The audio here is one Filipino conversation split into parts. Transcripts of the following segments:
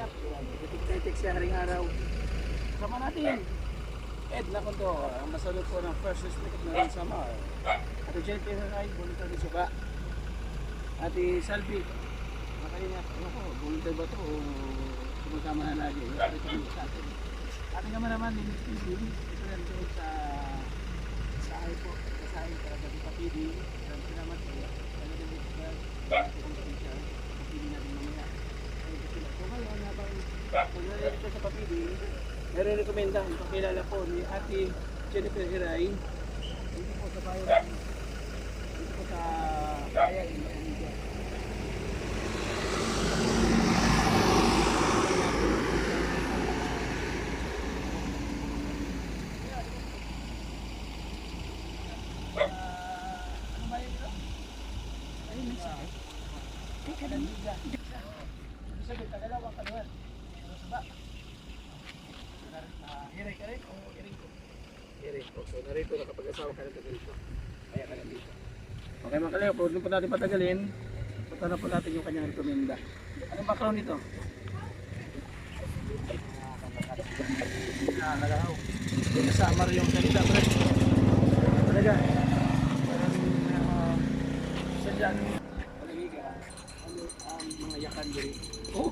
Titik sa haring araw. Sama natin. Ed na kundo, ang masalot po ng first respect na rin sa Mar. Ate Jenny Rai, Buluntar ni Suba. Ate Salvi, makalinga, ano ko, Buluntar ba ito o sumasama na lagi? Ate ko sa atin. Ating naman ni Miss TV, ito yan doon sa sahay po, sa sahay para sa TV. Alam ko naman po, ano din dito ba? Papili natin mamaya. So ngayon, habang narinig ko sa papili, nare-recommenda ang pakilala po ni Ate Jennifer Hiray. Dito po sa bayan, dito po sa bayan ni Anita. Ano bayan nito? Ayun, next. Ika lang dito. Sabi ka dalawang kaluhan. Ano sa ba? Hiray ka rin o hiray ko? Hiray ko. So narito nakapag-asawa ka na dito. Kaya ka lang dito. Okay mga kaleo, huwag po natin patagalin. Punta na po natin yung kanyang rekomenda. Anong background nito? Nagalaw. Samar yung salita pre. Talaga. Parang sadyang palagi ka. Ano ang mga yakan diri? Oh!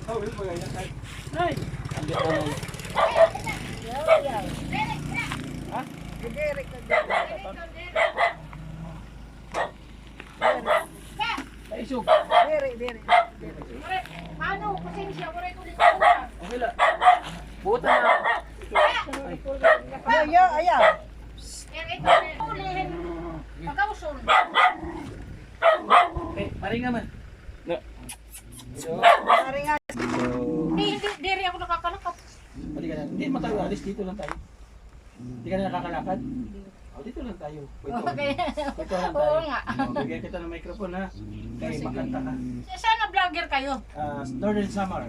Oh, yung mga yakan. Ay! Ang yakan. Ha? Derek ka Paisog. Derek. Paano? Pasensya, wala ko dito. Okay lang. Buta na. Ay. Ayaw. Ulihin. Pagkausun. Eh, maringa man. No. So, Maring nga. Hindi, diri ako nakakalakap. balik ka na. Hindi matayo, alis dito lang tayo. Hindi ka na nakakalakad? O, dito lang tayo. Okay. Dito lang tayo. Oo nga. Bigyan kita ng microphone ha. Kaya makanta ka. Sana vlogger kayo? Northern Summer.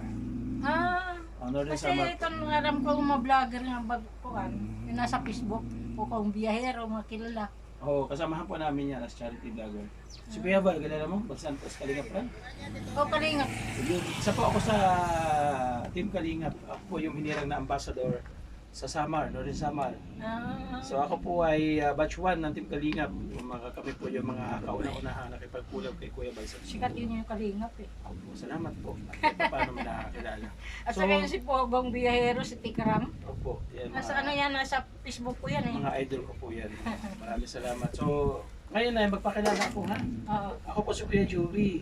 Northern Kasi Summer. ito alam ko mga vlogger nga bagkuhan. Yung nasa Facebook. O kung biyahero, mga kilala. Oo, kasamahan po namin yan as charity vlogger. Si Kuya Val, galala mo? Bagsantos Kalingap Ran? O kalingap. Isa po ako sa Team Kalingap. Ako po yung hinirang na ambassador sa Samar, Northern Samar. So ako po ay batch 1 ng Team Kalingap. Kami po yung mga kauna-unahan nakipagkulab kay Kuya Val. Sikat yun yung kalingap eh. Opo, salamat po. At paano mo nakakilala. At saka yun si Pogong Biyahero, si Tikram. Opo, yan Nasa ano yan, nasa Facebook ko yan eh. mga idol ko po yan. Maraming salamat. So, ngayon ay magpakilala ko ha. Oo. Ako po si Kuya Joey.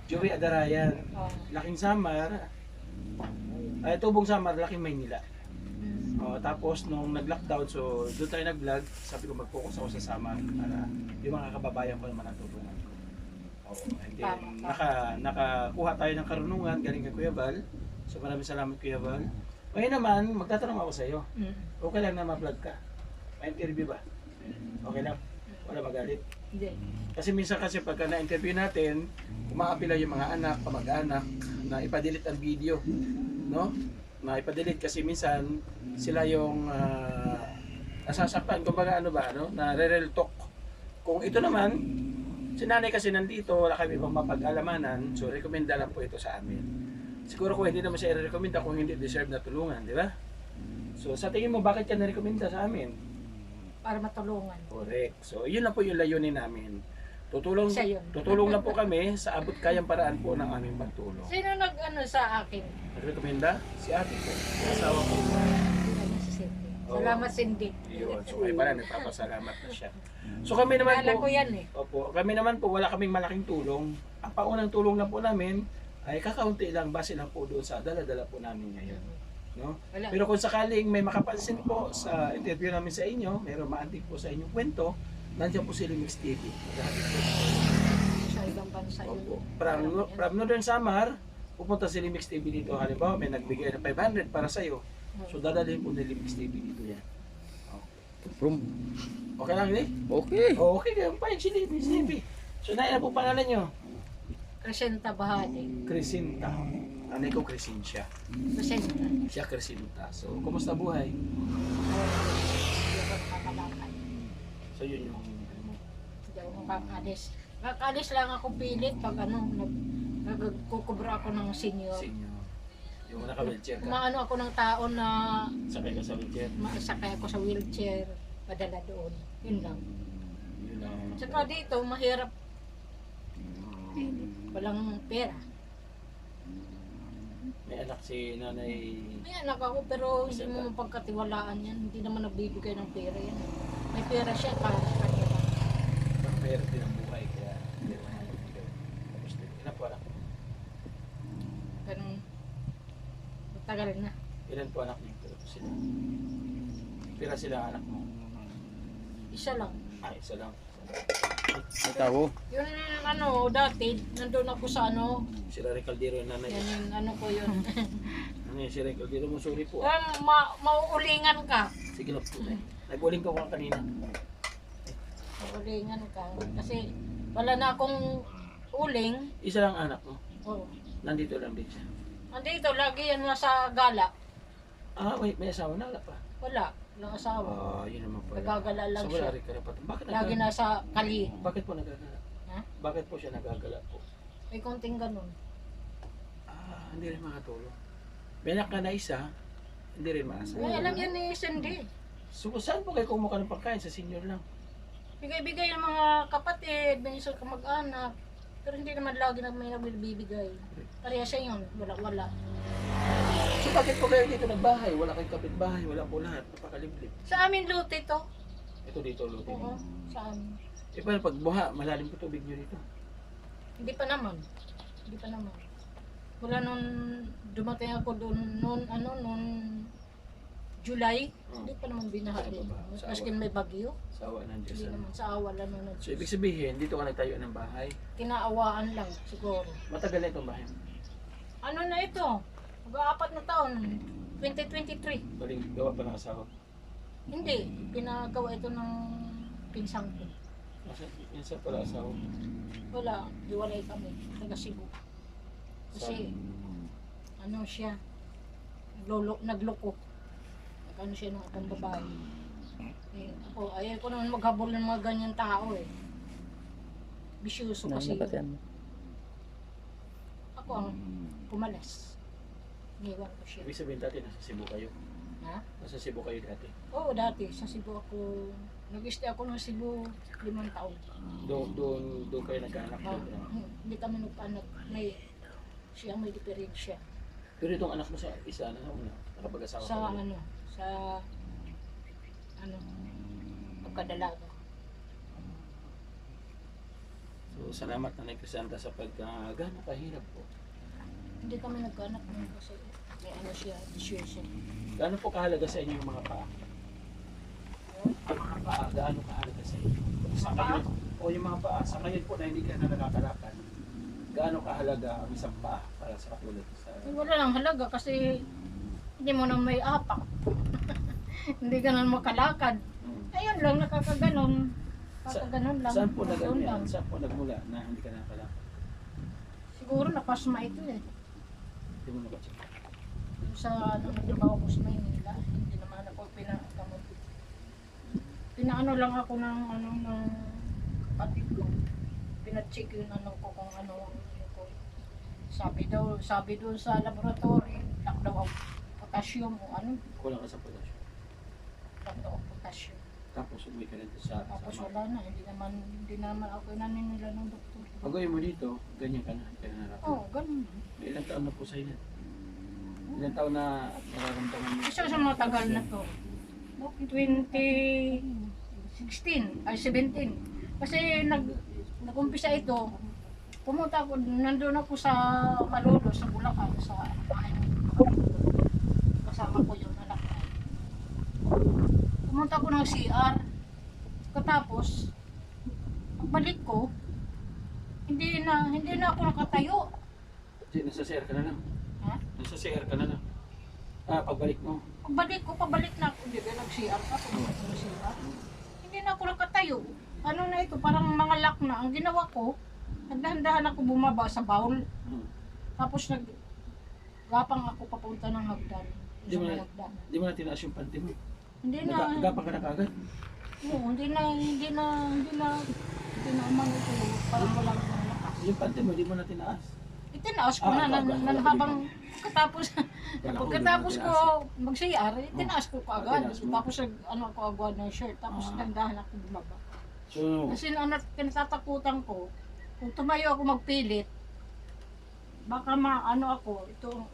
Joey Adarayan. Oo. Laking Samar. Ay, Tubong Samar, Laking Maynila. Tapos nung nag-lockdown, so doon tayo nag-vlog. Sabi ko mag-focus ako sa Samar para yung mga kababayan ko naman natutulungan ko. And then, nakakuha tayo ng karunungan galing kay Kuya Val. So maraming salamat Kuya Val. Ngayon naman, magtatanong ako sa iyo. Okay lang na ma-vlog ka? May interview ba? Okay lang? Wala magalit? Hindi. Kasi minsan kasi pagka na-interview natin, umaapila yung mga anak, kamag-anak na ipadelete ang video, no? Na ipadelete kasi minsan sila yung nasasaktan, kumbaga ano ba, no? Na re-real talk. Kung ito naman, si nanay kasi nandito, wala kami pang mapag-alamanan, so recommenda lang po ito sa amin. Siguro kung hindi naman siya i-recommenda kung hindi deserve na tulungan, di ba? So sa tingin mo, bakit ka na-recommenda sa amin? Para matulungan. Correct. So yun lang po yung layunin namin. Tutulong Siya yun. tutulong lang po kami sa abot kayang paraan po ng aming pagtulong. Sino nag-ano sa akin? Nagrekomenda? Si ate ko, si asawa ko. Si Cindy. Salamat Cindy. Yun. So ay pala, nagpapasalamat na siya. So kami naman Kala po, ko yan eh. opo, kami naman po wala kaming malaking tulong. Ang paunang tulong lang po namin ay kakaunti lang base lang po doon sa dala-dala po namin ngayon. No? Wala. Pero kung sakaling may makapansin po sa interview namin sa inyo, mayroong maantig po sa inyong kwento, nandiyan po si Limix TV. Sa ibang bansa yun. Opo. From Northern Samar, pupunta si Limix TV dito. Halimbawa, may nagbigay ng 500 para sa'yo. So, dadalhin po ni Limix TV dito yan. From Okay lang, eh? okay. Oh, okay kayo. Fine, si Limix TV. So, na po pangalan nyo? Crescenta Bahadi. Crescenta. Nanay ko, Crescencia. Crescenta. Siya, Crescenta. So, kumusta buhay? Kakalakad. So, yun yung... Hindi ako makakalis. Kakalis lang ako pilit pag ano, nagkukubra ako ng senior. Senior. Yung naka-wheelchair ka. Maano ako ng tao na Sakay ka sa wheelchair. masakay ako sa wheelchair, padala doon. Yun lang. Yun lang. Tsaka dito, mahirap. Walang pera. May anak si nanay. May anak ako pero hindi mo mapagkatiwalaan yan. Hindi naman nagbibigay ng pera yan. May pera siya para sa kanya lang. Pagpera din ang buhay. Kaya hindi naman ako magbigay. Tapos din. Ilan po anak? Ganun. Matagal na. Ilan po anak niyo? Pero sila. Pira sila ang anak mo. Isa lang. Isa lang. May tao. Yun ano, dati, nandun ako sa ano, Sila Recaldero yung nanay. yan yung ano ko yun. Ano yun, si Recaldero mo, sorry po. Mauulingan ka. Sige lang po. Nag-uling ko ka kanina. Mauulingan ka. Kasi wala na akong uling. Isa lang anak mo. Oh. Nandito lang din siya. Andito, lagi yan nasa gala. Wait, may asawa na wala pa. Wala, walang asawa. Yun naman pala. Nagagala lang So siya. wala rin karapatan. Bakit Lagi nagagala? nasa kali. Bakit po nagagala? Ha? Bakit po siya nagagala po? May konting ganun. Hindi rin makatulong. May anak ka na isa, hindi rin maasa. May alam yan ni Cindy. So saan po kayo kumuha ng pagkain? Sa senior lang. Bigay-bigay ng mga kapatid, may isang kamag-anak. Pero hindi naman lagi na may nagbibigay. Pareha siya yun, wala-wala. So bakit po kayo dito nagbahay? Wala kayong kapitbahay, wala po lahat. Napakaliblib. Sa amin lote to. Ito dito, Lutin. Oo, sa amin. Paano pag buha, malalim po tubig nyo dito? Hindi pa naman. Hindi pa naman. Wala nung dumating ako doon noon July, hindi pa naman binahali. Maski may bagyo, Sa awa ng Diyos. hindi ano? naman sa awa lang na So ibig sabihin, dito ka nagtayo ng bahay. Kinaawaan lang siguro. Matagal na itong bahay. Ano na ito? Mag-aapat na taon. 2023. Baling gawa pa ng asawa. Hindi. Pinagawa ito ng pinsang ko. Minsan pala asawa. Wala. Iwalay kami. Taga Cebu. Kasi, ano siya, nagloko. Nag-ano siya ng akong babae. Eh, ako, ayaw ko naman maghabol ng mga ganyan tao eh. Bisyoso kasi. Ako ang pumalas. Iniwan ko siya. Ibig sabihin dati nasa Cebu kayo. Ha? Nasa Cebu kayo dati. Oo, dati. Sa Cebu ako, nag-stay ako ng Cebu 5 taon. Doon kayo nagkahanap. Oh, doon. hindi kami nagpanak. Siya may diferensya. Pero itong anak mo sa isa na una, nakapag-asawa Sa ka na. Pagkadalaga. So salamat na Crisanta sa pagkagana kahirap po. Hindi kami nagkanak nun kasi may ano siya, dissuasion. Gaano po kahalaga sa inyo yung mga paa? Ang mga paa, gaano kahalaga sa inyo? Sa kayo, o yung mga paa, sa kayo po na hindi ka na nakakalakad, gaano kahalaga ang isang paa para sa katulad sa... Wala lang halaga kasi hindi mo na may apak. Hindi ka na makalakad. Ayun lang, nakakaganon. Nakakaganon lang. Saan po nag Doon lang. Saan po nagmula na hindi ka nakakalakad? Siguro napasma ito eh. Hindi mo nakacheck. Sa nagtrabaho ko sa Maynila, hindi naman ako pinakamot. Pinaano lang ako ng kapatid ko. Pinacheck yung ko kung ano yung ko. Sabi doon sa laboratory, lack daw ang potassium o ano, Kulang ka sa potasyo. lack daw ang potassium. Tapos umuwi ka rin sa... Tapos wala na, hindi naman ako inanin nila ng doktor. Pag uwi mo dito, ganyan ka na. Kaya narapin. Oo, ganun. Ilang taon na po sa'yo na? Ilang taon na nararamdaman mo? Isa sa mga tagal na to. 2016, ay 17. Kasi nag-umpisa ito, pumunta ako, nandun ako sa Malolo, sa Bulacan, sa bahay. Kasama ko yung anak ko. Pumunta ako ng CR. Katapos, pagbalik ko, hindi na ako nakatayo. Nasa CR ka na lang? Ha? Nasa CR ka na lang? Pagbalik mo? Pabalik na ako, di ba, nag-CR ka, pumunta ako ng CR. Hindi na ako nakatayo. Ano na ito, parang mga lock na. Ang ginawa ko, nagdahan-dahan ako bumaba sa bowl. Tapos gapang ako papunta ng hagdan. Di mo na tinaas yung panty mo? Hindi na, Gapang ka na kagad? oo, hindi na umano ito. Parang walang lakas. Yung panty mo, di mo na tinaas? Itinaas ko na, habang pagkatapos ko mag-CR, itinaas ko agad. Tapos ano ako agad ng shirt, tapos nagdahan ako bumaba. So, Kasi ang kinatatakutan ko, kung tumayo ako magpilit, baka maano ako, ito ang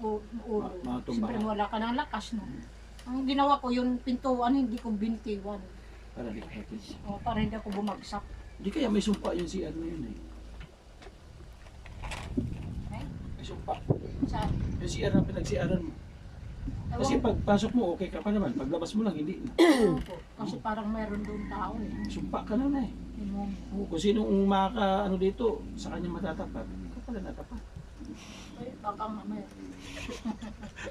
ulo. Matumba Siyempre ka. wala ka ng lakas, no? Ang ginawa ko, yung pintuan, hindi ko bintiwan. para di ka O, para hindi ako bumagsak. Di kaya may sumpa yung CR na yun eh. Eh? May sumpa. Saan? Yung CR na pinag-CRan mo. Kasi pagpasok mo, okay ka pa naman. Paglabas mo lang, hindi na. Opo, kasi parang meron doon tao eh. Sumpa ka na na eh. Yung Oo, kung sinong maka, ano dito, sa kanya matatapat, ikaw pala natapat. ay, baka nga meron.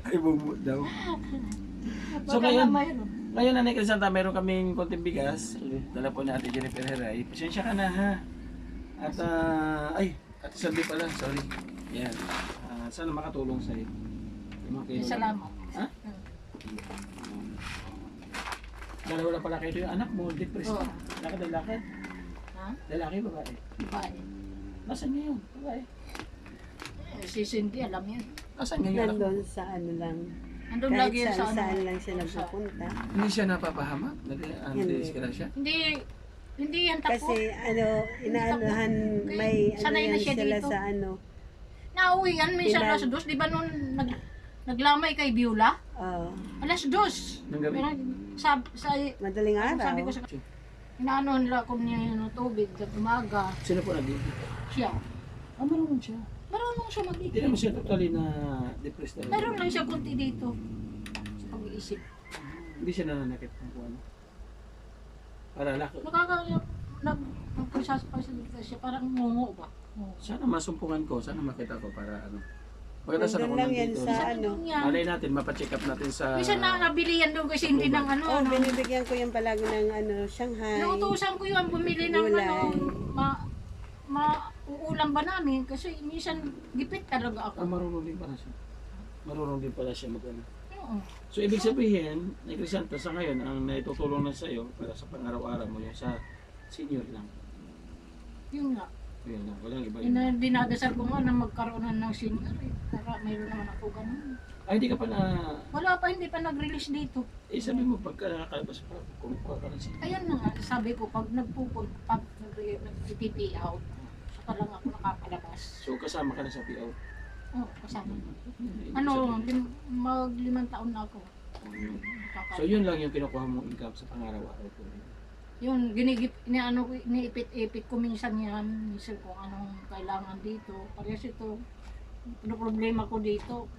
Ay, bumut daw. So, Baka ngayon- nga meron. Ngayon, Nanay Crisanta, meron kaming konting bigas. Dala po ni Ate Jennifer Heray. Pasensya ka na ha. At, ay, Ate Salvi pala, sorry. Yan. Sana makatulong sa'yo. Yung mga kailangan. Salamat. Ha? Dalawa na pala kayo yung anak mo, depressed ka. Oo. Lakad. Ha? Lalaki, babae. Babae. Nasaan niya yun? Babae. Si Cindy, alam yan. Nasaan niya yung anak mo? Nandun sa ano lang. Andun Kahit lagi yan sa ano. saan lang siya nagpupunta. Hindi siya napapahamak? Hindi. Nag-disgrasya? Hindi yan tapo. Kasi ano, inaanuhan, may ano Sanay na yan siya sila dito. sa ano. Nauwi yan, minsan Ilan? alas 2. Di ba nun naglamay kay Beulah? Alas 2. Ng gabi? Pero Madaling araw. sabi ko sa inaano nila kung niya yung tubig sa umaga. Sino po nag-ibig? Siya. Marunong siya. Marunong siya Hindi mag-ibig. naman siya totally na depressed talaga. Meron lang siya kunti dito. Sa pag-iisip. Hindi siya nananakit ng kung ano. Para laki. Nagpasasalita siya, parang ngungo ba? Oo. Sana masumpungan ko, sana makita ko para ano. Maganda sana Nandun ako lang yan nandito. sa Sa ano. niya. Malay natin, mapacheck up natin sa... Minsan nakabili yan doon kasi hindi ng ano. Oh, ano. binibigyan ko yan palagi ng ano, Shanghai. Nautusan ko yun, bumili ng Gulay. ano, mauulam ba namin kasi minsan gipit talaga Ah, ako. marunong din pala siya. Marunong din pala siya mag ano. Oo. So, ibig sabihin, na Crisanta, sa ngayon, ang naitutulong na sa'yo para sa pang-araw-araw mo, yung sa senior lang. Yun nga. Yun lang, walang iba yun. Dinadasal ko nga na magkaroon na ng senior eh. Para mayroon naman ako ganun. Ay, hindi ka pa na... Wala pa, hindi pa nag-release dito. Eh, sabi mo, pagka nakakalabas pa, kumukuha ka ng senior. Ayun na nga, sabi ko, pag nag-TP out, saka lang ako nakapalabas. So, kasama ka na sa PO. Oo, kasama. Ano, mag-5 taon na ako. So, yun lang yung kinukuha mong income sa pang-araw-araw ko. Yun, iniipit-ipit ko minsan yan, minsan kung anong kailangan dito. Parehas ito, ano problema ko dito,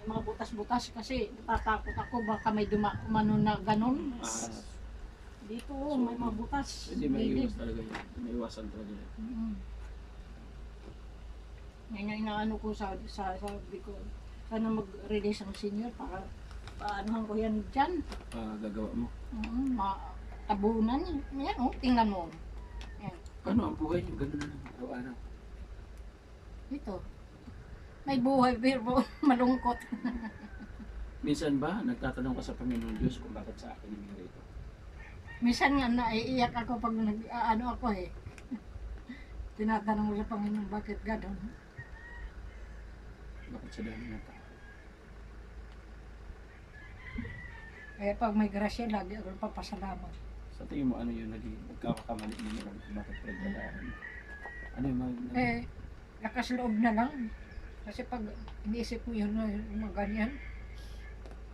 yung mga butas-butas kasi natatakot ako baka may umano na ganun. Dito, may mga butas. Hindi maiiwas talaga yun. Maiiwasan talaga yun. Yan yung inaano ko sabi ko, sana mag-release ang senior para paanohan ko yan dyan. Gagawa mo. Tabunan. Yan oh, tingnan mo. Yan. Ano ang buhay niyo? Ganun lang, araw-araw. Ito. May buhay pero malungkot. Minsan ba, nagtatanong ka sa Panginoon Diyos kung bakit sa akin nangyari ito? Minsan nga naiiyak ako pag ano ako eh. Tinatanong mo sa Panginoon bakit gano'n. Bakit sa dami ng tao? Kaya pag may grasya, lagi ako papasalamat. Sa tingin mo, ano yung nagkakamali ninyo kung bakit pinagdadaan? Ano yung Lakas loob na lang. Kasi pag iniisip mo yun, yung mga ganyan,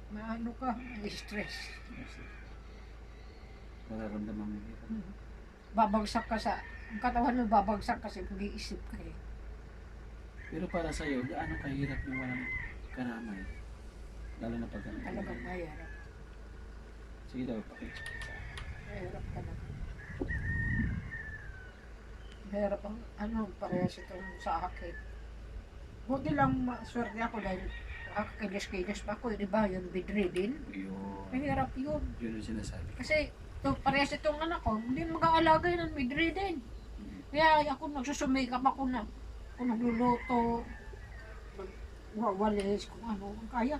maano ka, may stress. nararamdaman mo hirap? Babagsak ka ang katawan mo babagsak kasi pag-iisip ka eh. Pero para sa'yo, gaano kahirap yung walang karamay? Lalo na pag Talagang mahirap. Sige daw, pakikita sa akin. Mahirap talaga. Mahirap ang parehas itong sa akin. Buti lang swerte ako dahil kilos-kilos pa ako, di ba? Yung bedridden. Yun. Mahirap yun. Yun yung sinasabi. Kasi parehas itong anak ko, hindi mag-aalaga yun ng bedridden. Kaya ako nagsusumikap ako na kung nagluluto, wawalis, kung ano, kaya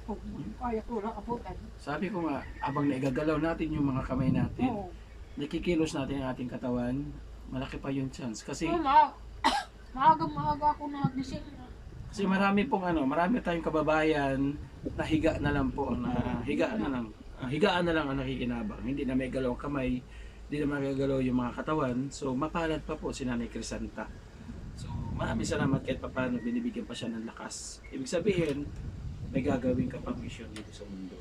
ko lang abutan. Sabi ko nga, abang naigagalaw natin yung mga kamay natin, Oo. nakikilos natin ang ating katawan, malaki pa yung chance. Kasi Kasi marami pong marami tayong kababayan na higa na lang po, na higaan na lang ang nakikinabang. Hindi na may galaw ang kamay, hindi na magagalaw yung mga katawan. So mapalad pa po si Nanay Crisanta. So maraming salamat kahit paano binibigyan pa siya ng lakas. Ibig sabihin, may gagawin ka pang mission dito sa mundo.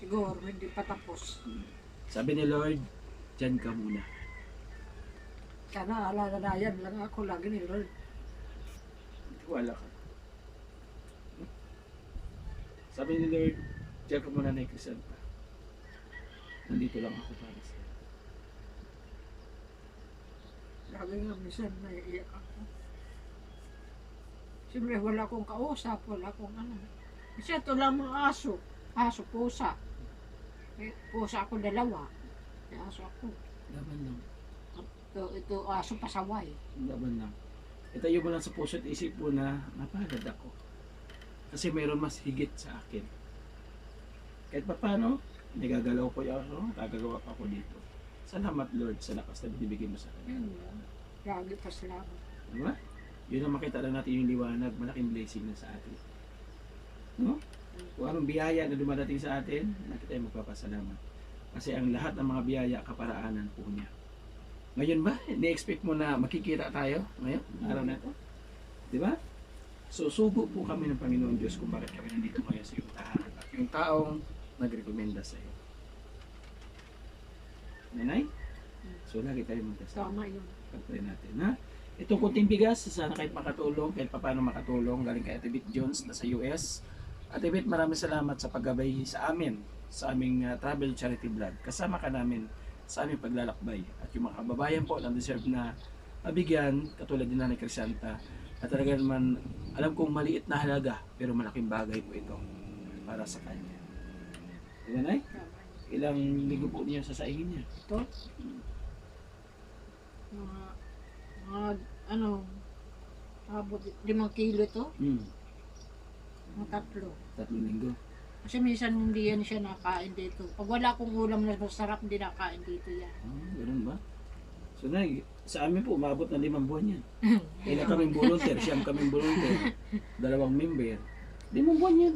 Siguro, hindi pa tapos. Sabi ni Lord, dyan ka muna. Sana alalayan lang ako lagi ni Lord. Wala ka. Sabi ni Lord, dyan ka muna na Crisanta. Nandito lang ako para sa'yo. Lagi nga minsan naiiyak ako. Siyempre wala akong kausap, wala akong ano. Kasi ito lang mga aso. Aso, pusa. Eh, pusa ako dalawa. May aso ako. Laban lang. Ito aso pasaway. Laban lang. Itayo mo lang sa puso at isip mo na napagad ako. Kasi mayroon mas higit sa akin. Kahit pa paano, nagagalaw ko yung aso, gagawa pa ako dito. Salamat Lord sa lakas na binibigay mo sa akin. Yun lang. Lagi pa salamat. Diba? Yun ang makita lang natin yung liwanag, malaking blessing na sa atin. No? Kung anong biyaya na dumadating sa atin, natin tayo magpapasalamat. Kasi ang lahat ng mga biyaya, kaparaanan po niya. Ngayon ba, ni-expect mo na makikita tayo ngayon, araw na ito? Di ba? So, sugo po kami ng Panginoon Diyos kung bakit kami nandito ngayon sa iyong tahanan at yung taong nagrekomenda sa iyo. Nanay? So, lagi tayo magkasama. Tama yun. Pagpray natin, ha? Itong kunting bigas, sana kahit makatulong, kahit paano makatulong, galing kay Ate Bit Jones na sa US. Ate Bit, maraming salamat sa paggabay sa amin, sa aming travel charity vlog. Kasama ka namin sa aming paglalakbay. At yung mga kababayan po na deserve na mabigyan, katulad din na ni Crisanta, at talaga naman, alam kong maliit na halaga, pero malaking bagay po ito para sa kanya. Diba, Nay? Tama yun. Ilang linggo po niya sasaingin niya? Ito? Mga ano, abot 5 kilo to, Hmm, mga 3. 3 linggo. Kasi minsan hindi yan siya nakain dito. Pag wala akong ulam na masarap, hindi nakain dito yan. Ganun ba? So, Nay, sa amin po, umabot na 5 buwan yan. Ilan kaming volunteer, siyam kaming volunteer, 2 member. 5 buwan yan.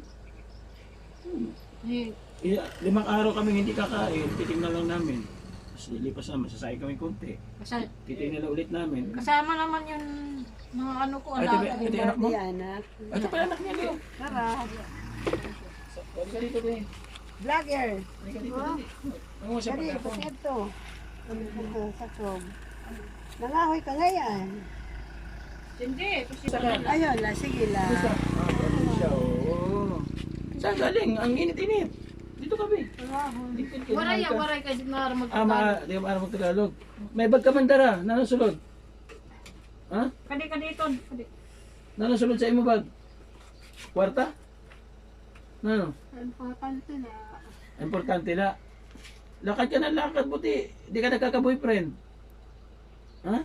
Eh, 5 araw kaming hindi kakain, titingnan lang namin. Tapos lilipas naman, sasakay kami konti. kasi, Titingnan na ulit namin. kasama naman yung mga ano ko, Ay, alaga. ito yung anak mo? Di anak. Ito pala anak niya, Leo. Tara. Huwag ka dito, Leo. Vlogger. Huwag ka dito, Leo. Ang mo siya Dali, pagkakon. pasito. Ito, sa sob. Nangahoy ka ngayon. Hindi, kasi Ayun la, sige la. Siya, oo. Saan galing? Ang init-init. Dito kami. waray ka din na Di ba araw mag-Tagalog? May bag ka man dara, nanasulod. Ha? Kadi dito. Kadi. Nanasulod sa imo bag? Kwarta? Ano? Importante na. Importante na. Lakad ka ng lakad, buti. Di ka nagkaka-boyfriend. Ha?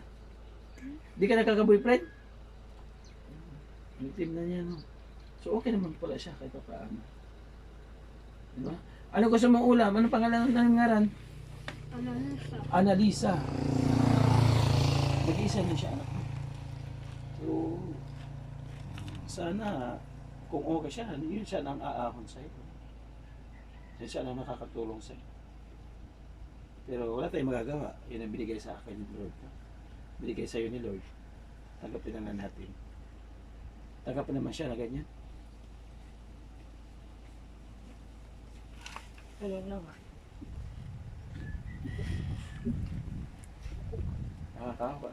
Di ka nagkaka-boyfriend? Ang team na niya, no? So, okay naman pala siya kahit pa paano. Diba? Ano gusto mong ulam? Anong pangalan ng ngaran? Annalisa. Mag-iisa niya siya, anak mo. So, sana, kung okay siya, yun siya nang aahon sa'yo. Yun siya nang nakakatulong sa'yo. Pero wala tayong magagawa. Yun ang binigay sa akin ni Lord. Binigay sa'yo ni Lord. Tanggapin na natin. Tanggapin naman siya na ganyan. Ayun lang. Nakakawa.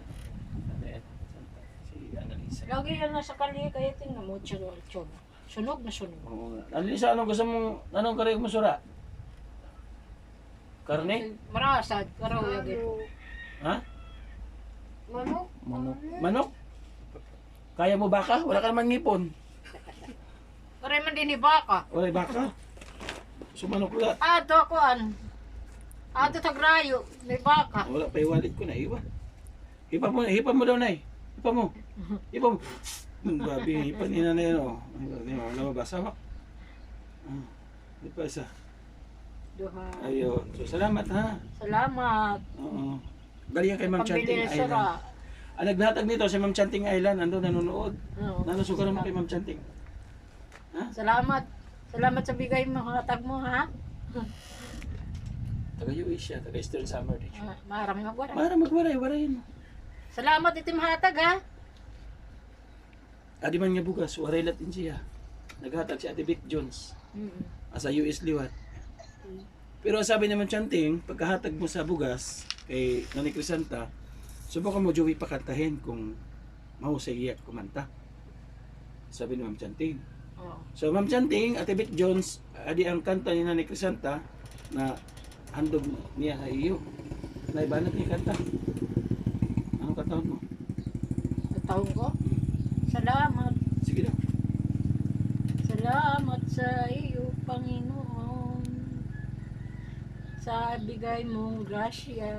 Si Annalisa. Lagi yan nasa kali, kaya tingnan mo, tsunog. Sunog na sunog. Oo nga. Annalisa, anong gusto mong, anong karayog mo sura? Karne? Marasad, karaw yagit. Ha? Manok. Manok. Manok? Kaya mo baka? Wala ka naman ngipon. Karay man din ni baka. Wala baka? Sumanok ulat. Ato akuan. Ato tagrayo, may baka. Wala pa iwalit ko na iwan. Hipa mo daw, Nay. Hipa mo. Hipa mo. Babi, hipa ni nanay, no. Wala mabasa ba? Hipa isa. Duha. Ayun. So, salamat, ha. Salamat. Oo. Galing kay Ma'am Pambili Chanting. ng sara. Ang naghatag nito si Ma'am Chanting Island, nandun nanonood. Oo. Nanusugan naman kay Ma'am Chanting. Salamat. Salamat sa bigay mo, hatag mo, ha? Taga US siya, taga Eastern Summer din. Maraming magwara. Para magwaray-warayin mo. Salamat itim hatag, ha? Adi man nga bugas, waray latin siya. Naghatag si Ate Vic Jones. Asa US liwat. Pero sabi naman Chanting, pagkahatag mo sa bugas kay Nanay Crisanta, subukan mo Joey pakantahin kung mahusay iya kumanta. Sabi ni Ma'am Chanting. Oo. So Ma'am Chanting, Ate Vic Jones, adi ang kanta ni Nanay Crisanta na handog niya sa iyo. Naibanat niya kanta. Anong kantaon mo? Sa taon ko? Salamat. Sige daw. Salamat sa iyo, Panginoon. Sa bigay mong grasya.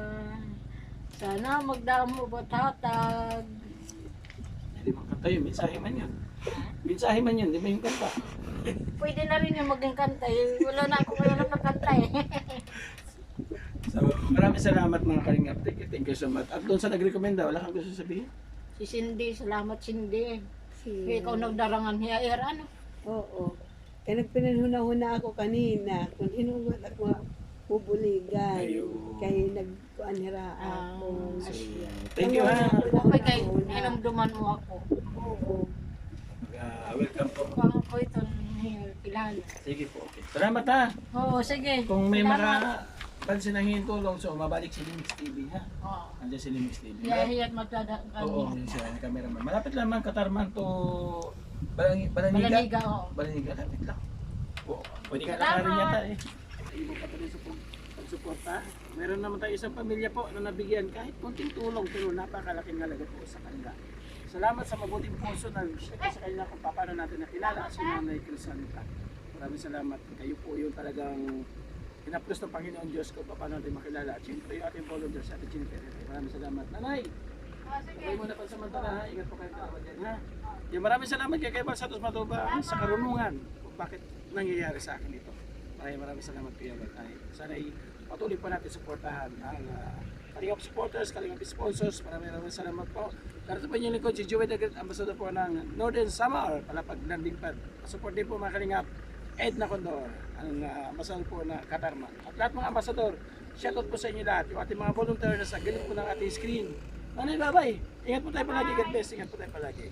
Sana magdamo ba't hatag. Hindi man kanta yun, mensahe man yun. Mensahe man yun, di ba yung kanta? Pwede na rin yung maging kanta. Eh. Wala na ako ngayon ng kanta eh. So, maraming salamat mga Kalingap. Thank you so much. At doon sa nag-recommenda, wala kang gusto sabihin? Si Cindy, salamat Cindy. Si... Ikaw nagdarangan hiya ano? Oo. Kaya nagpinanhuna-huna ako kanina. Kung inuwat ako pubuligan. Ayun. Kaya nagkuanhira ako. So, thank you ha. Okay kay inamduman mo ako. Oo. Welcome po. Kung ako ito kilala. Sige po. Okay. Salamat ha. Oo, sige. Kung may Salamat. pansin na tulong, so mabalik si Limix TV ha. Oo. Andiyan si Limix TV. Hiyahiyat magdadaan Oo, kami. yun siya, yung cameraman. Malapit lamang Katarman to Balaniga. Malaniga, oo. Balaniga, lapit lang. Oo, pwede ka Salamat. nakarin yata eh. Ibo pa tayo sa pagsuporta. Meron naman tayo isang pamilya po na nabigyan kahit konting tulong pero napakalaking halaga po sa kanila. Salamat sa mabuting puso na share sa kanila kung paano natin nakilala si Nanay Crisanta. Maraming salamat. Kayo po yung talagang pinaplos ng Panginoon Diyos kung paano natin makilala. At siyempre yung ating volunteer sa ating Jennifer. Maraming salamat. Nanay! Okay muna pansamantala ha. Ingat po kayo tawad yan ha. Yung maraming salamat kay Kuya Santos Matubang sa karunungan kung bakit nangyayari sa akin ito. Maraming salamat Kuya Bal. Sana patuloy pa natin suportahan ang Kalingap supporters, Kalingap sponsors. Maraming salamat po. Darating po yung lingkod si Joey the Great Ambassador po ng Northern Samar Palapag Landing Pad. Support din po mga Kalingap Edna Condor, ang ambassador po na Katarman. At lahat mga ambassador, shoutout po sa inyo lahat. Yung ating mga volunteer na sa gilid po ng ating screen. Nanay, bye-bye. Ingat po tayo palagi. God bless. Ingat po tayo palagi.